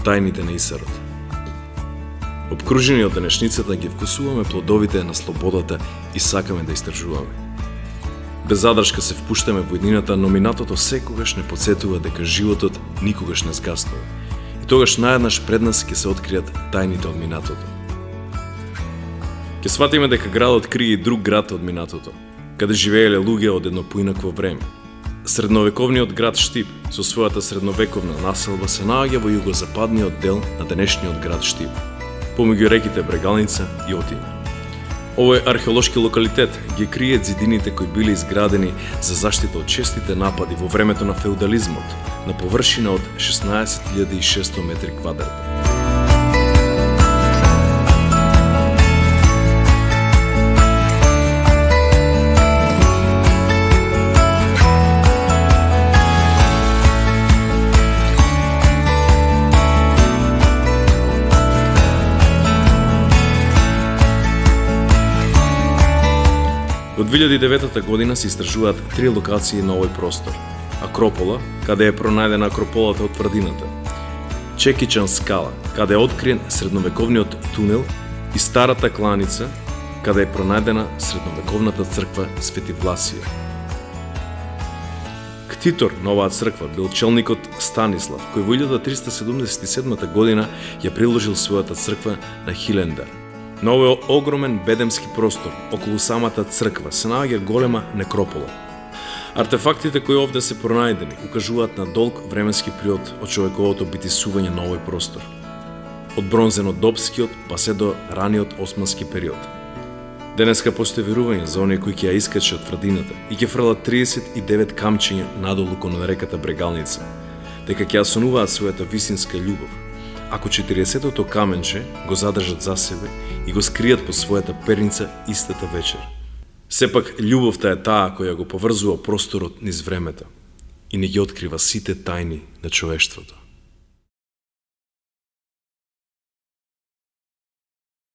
тајните на Исарот. Обкружени од денешницата ги вкусуваме плодовите на слободата и сакаме да истражуваме. Без задршка се впуштаме во иднината, но минатото секогаш не подсетува дека животот никогаш не згаснува. И тогаш наеднаш пред нас ќе се откријат тајните од минатото. Ќе сватиме дека градот крие и друг град од минатото, каде живееле луѓе од едно поинакво време. Средновековниот град Штип со својата средновековна населба се наоѓа во југозападниот дел на денешниот град Штип, помеѓу реките Брегалница и Отина. Овој археолошки локалитет ги крие зидините кои биле изградени за заштита од честите напади во времето на феудализмот на површина од 16.600 метри квадратни. Во 2009 година се истражуваат 3 локации на овој простор. Акропола, каде е пронајдена акрополата од тврдината. Чекичан скала, каде е откриен средновековниот тунел, и старата кланица, каде е пронајдена средновековната црква Свети Власија. Ктитор на оваа црква бил челникот Станислав, кој во 1377 година ја приложил својата црква на Хилендар. На овој огромен бедемски простор, околу самата црква, се наоѓа голема некропола. Артефактите кои овде се пронајдени укажуваат на долг временски период од човековото битисување на овој простор. Од бронзено-добскиот па се до раниот османски период. Денеска постои верување за оние кои ќе ја искачат тврдината и ќе фрлат 39 камчиња надолу кон реката Брегалница, дека ќе ја сонуваат својата вистинска љубов, ако 40-тото каменче го задржат за себе и го скријат по својата перница истата вечер. Сепак, љубовта е таа која го поврзува просторот низ времето и не ги открива сите тајни на човештвото.